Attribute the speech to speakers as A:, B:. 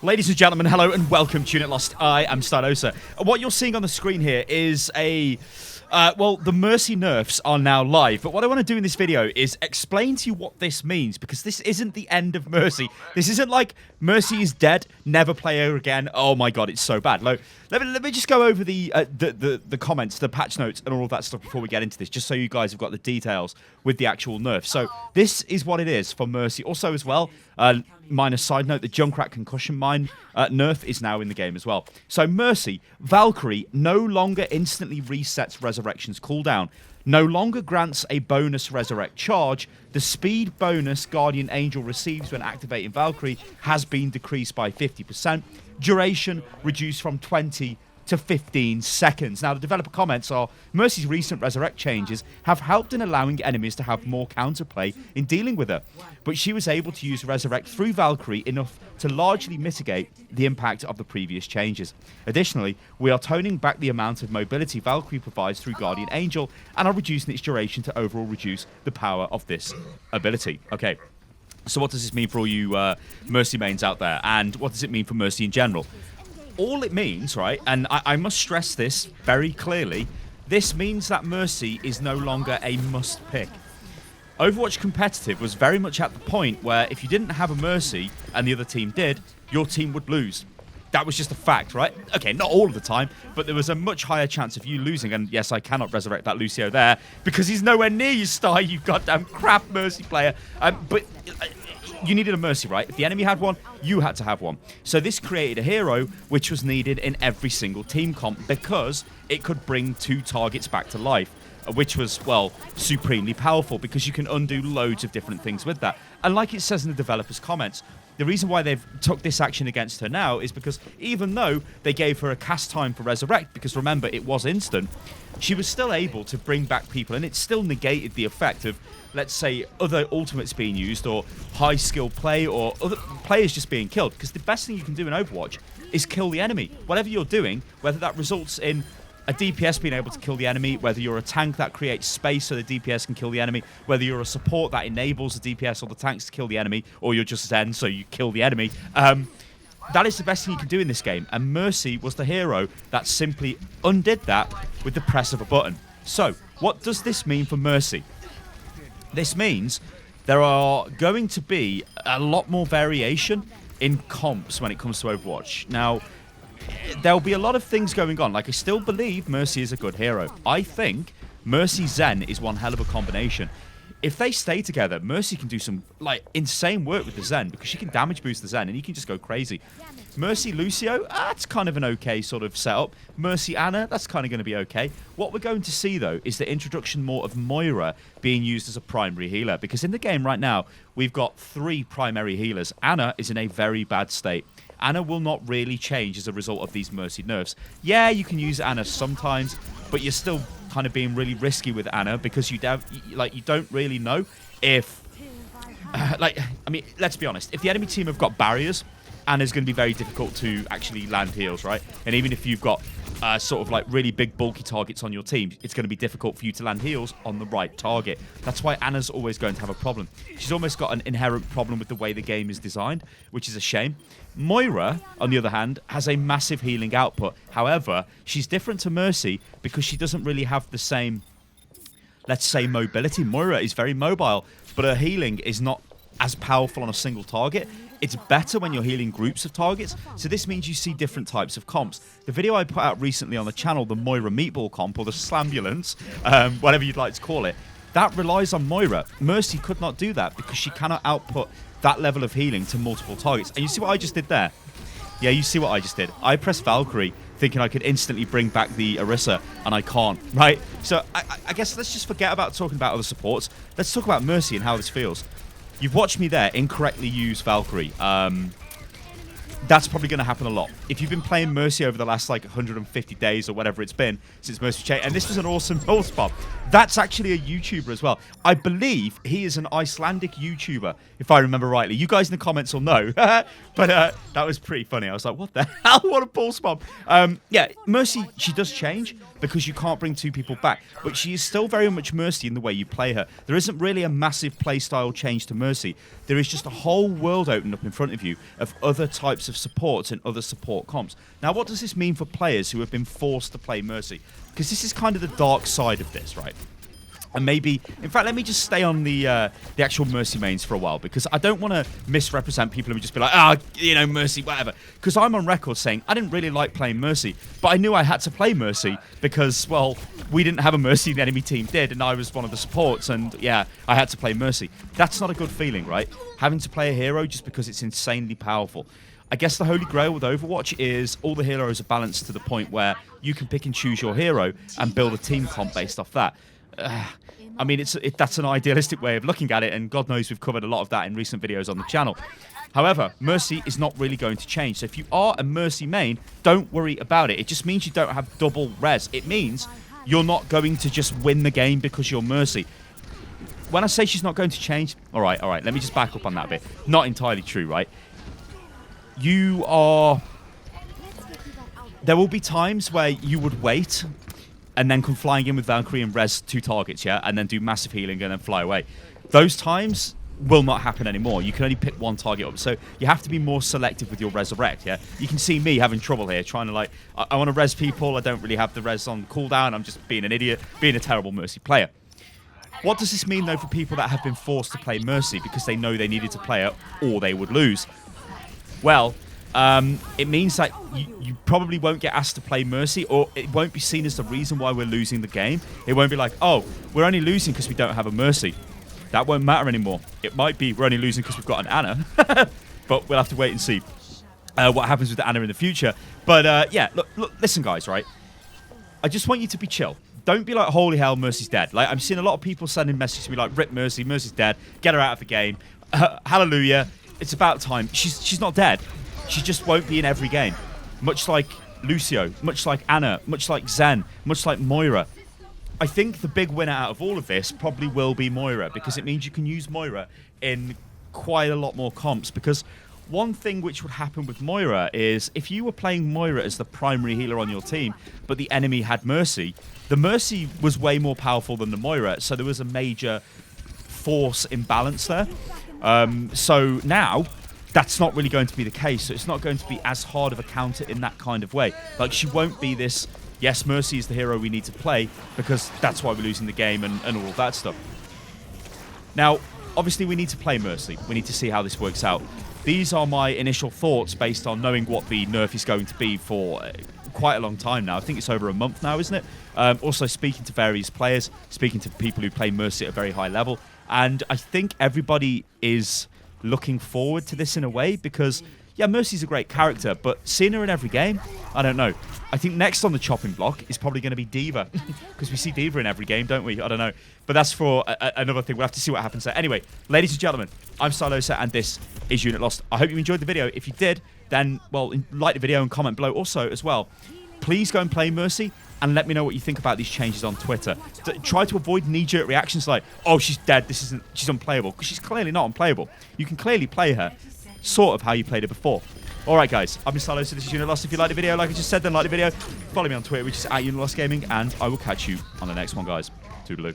A: Ladies and gentlemen, hello and welcome to Unit Lost. I am Stylosa. What you're seeing on the screen here is well, the Mercy nerfs are now live, but what I want to do in this video is explain to you what this means, because this isn't the end of Mercy. This isn't like Mercy is dead, never play her again. Oh my god, it's so bad. Let me just go over the comments, the patch notes, and all of that stuff before we get into this, just so you guys have got the details with the actual nerf. So this is what it is for Mercy. Also, as well, minor side note, the Junkrat concussion mine nerf is now in the game as well. So Mercy, Valkyrie no longer instantly resets Resurrection's cooldown, no longer grants a bonus Resurrect charge. The speed bonus Guardian Angel receives when activating Valkyrie has been decreased by 50%. Duration reduced from 20 to 15 seconds. Now, the developer comments are, Mercy's recent Resurrect changes have helped in allowing enemies to have more counterplay in dealing with her, but she was able to use Resurrect through Valkyrie enough to largely mitigate the impact of the previous changes. Additionally, we are toning back the amount of mobility Valkyrie provides through Guardian Angel and are reducing its duration to overall reduce the power of this ability. Okay, so what does this mean for all you Mercy mains out there, and what does it mean for Mercy in general? All it means, right, and I must stress this very clearly, this means that Mercy is no longer a must-pick. Overwatch competitive was very much at the point where if you didn't have a Mercy and the other team did, your team would lose. That was just a fact, right? Okay, not all of the time, but there was a much higher chance of you losing. And yes, I cannot resurrect that Lucio there because he's nowhere near you, Sty, you goddamn crap Mercy player. But you needed a Mercy, right? If the enemy had one, you had to have one. So this created a hero which was needed in every single team comp because it could bring two targets back to life, which was, well, supremely powerful because you can undo loads of different things with that. And like it says in the developer's comments, the reason why they've took this action against her now is because even though they gave her a cast time for Resurrect, because remember, it was instant, she was still able to bring back people, and it still negated the effect of, let's say, other ultimates being used, or high skill play, or other players just being killed. Because the best thing you can do in Overwatch is kill the enemy. Whatever you're doing, whether that results in a DPS being able to kill the enemy, whether you're a tank that creates space so the DPS can kill the enemy, whether you're a support that enables the DPS or the tanks to kill the enemy, or you're just Zen so you kill the enemy, that is the best thing you can do in this game. And Mercy was the hero that simply undid that with the press of a button. So, what does this mean for Mercy? This means there are going to be a lot more variation in comps when it comes to Overwatch. Now, there'll be a lot of things going on. Like, I still believe Mercy is a good hero. I think Mercy Zen is one hell of a combination. If they stay together, Mercy can do some like insane work with the Zen because she can damage boost the Zen and he can just go crazy. Mercy Lucio, that's kind of an okay sort of setup. Mercy Anna, that's kind of going to be okay. What we're going to see, though, is the introduction more of Moira being used as a primary healer, because in the game right now, we've got 3 primary healers. Anna is in a very bad state. Anna will not really change as a result of these Mercy nerfs. Yeah, you can use Anna sometimes, but you're still kind of being really risky with Anna because you don't really know if, I mean, let's be honest. If the enemy team have got barriers, Anna's going to be very difficult to actually land heals, right? And even if you've got sort of like really big bulky targets on your team, it's going to be difficult for you to land heals on the right target. That's why Anna's always going to have a problem. She's almost got an inherent problem with the way the game is designed, which is a shame. Moira, on the other hand, has a massive healing output. However, she's different to Mercy because she doesn't really have the same, let's say, mobility. Moira is very mobile, but her healing is not as powerful on a single target. It's better when you're healing groups of targets, so this means you see different types of comps. The video I put out recently on the channel, the Moira Meatball comp, or the Slambulance, whatever you'd like to call it, that relies on Moira. Mercy could not do that because she cannot output that level of healing to multiple targets. And you see what I just did there? Yeah, you see what I just did. I pressed Valkyrie thinking I could instantly bring back the Orisa, and I can't, right? So I guess let's just forget about talking about other supports. Let's talk about Mercy and how this feels. You've watched me there incorrectly use Valkyrie. That's probably going to happen a lot. If you've been playing Mercy over the last like 150 days or whatever it's been since Mercy changed, and this was an awesome null spot. That's actually a YouTuber as well. I believe he is an Icelandic YouTuber, if I remember rightly. You guys in the comments will know. But that was pretty funny. I was like, what the hell? What a ball spot. Yeah, Mercy, she does change, because you can't bring two people back. But she is still very much Mercy in the way you play her. There isn't really a massive playstyle change to Mercy. There is just a whole world opened up in front of you of other types of supports and other support comps. Now, what does this mean for players who have been forced to play Mercy? Because this is kind of the dark side of this, right? And maybe, in fact, let me just stay on the actual Mercy mains for a while, because I don't want to misrepresent people who just be like, Mercy, whatever. Because I'm on record saying I didn't really like playing Mercy, but I knew I had to play Mercy because, well, we didn't have a Mercy, the enemy team did, and I was one of the supports, and yeah, I had to play Mercy. That's not a good feeling, right? Having to play a hero just because it's insanely powerful. I guess the holy grail with Overwatch is all the heroes are balanced to the point where you can pick and choose your hero and build a team comp based off that. I mean, that's an idealistic way of looking at it, and God knows we've covered a lot of that in recent videos on the channel. However, Mercy is not really going to change. So if you are a Mercy main, don't worry about it. It just means you don't have double res. It means you're not going to just win the game because you're Mercy. When I say she's not going to change, all right, let me just back up on that a bit. Not entirely true, right? There will be times where you would wait and then come flying in with Valkyrie and res 2 targets, yeah? And then do massive healing and then fly away. Those times will not happen anymore. You can only pick 1 target up. So you have to be more selective with your resurrect, yeah? You can see me having trouble here, trying to like, I want to res people. I don't really have the res on cooldown. I'm just being an idiot, being a terrible Mercy player. What does this mean, though, for people that have been forced to play Mercy because they know they needed to play it or they would lose? Well, it means that you probably won't get asked to play Mercy, or it won't be seen as the reason why we're losing the game. It won't be like, oh, we're only losing because we don't have a Mercy. That won't matter anymore. It might be we're only losing because we've got an Ana, but we'll have to wait and see what happens with the Ana in the future. But yeah, look, listen, guys, right? I just want you to be chill. Don't be like, holy hell, Mercy's dead. Like, I'm seeing a lot of people sending messages to me like, rip Mercy, Mercy's dead, get her out of the game. Hallelujah, it's about time. She's not dead. She just won't be in every game. Much like Lucio, much like Ana, much like Zen, much like Moira. I think the big winner out of all of this probably will be Moira, because it means you can use Moira in quite a lot more comps. Because one thing which would happen with Moira is if you were playing Moira as the primary healer on your team, but the enemy had Mercy, the Mercy was way more powerful than the Moira, so there was a major force imbalance there. So now, that's not really going to be the case, so it's not going to be as hard of a counter in that kind of way. Like, she won't be this, yes, Mercy is the hero we need to play, because that's why we're losing the game and all of that stuff. Now, obviously we need to play Mercy. We need to see how this works out. These are my initial thoughts based on knowing what the nerf is going to be for quite a long time now. I think it's over a month now, isn't it? Also speaking to various players, speaking to people who play Mercy at a very high level, and I think everybody is looking forward to this in a way, because yeah, Mercy's a great character, but seeing her in every game, I don't know. I think next on the chopping block is probably going to be D.Va, because we see D.Va in every game, don't we? I don't know, but that's for another thing. We'll have to see what happens there. Anyway, ladies and gentlemen, I'm Stylosa, and this is Unit Lost. I hope you enjoyed the video. If you did, then, well, like the video and comment below. Also, as well, please go and play Mercy and let me know what you think about these changes on Twitter. Try to avoid knee-jerk reactions like, oh, she's dead, she's unplayable, because she's clearly not unplayable. You can clearly play her sort of how you played her before. Alright guys, I've been Stylosa, this is Unit Lost. If you like the video, like I just said, then like the video. Follow me on Twitter, which is @UnitLostGaming, and I will catch you on the next one, guys. Toodaloo.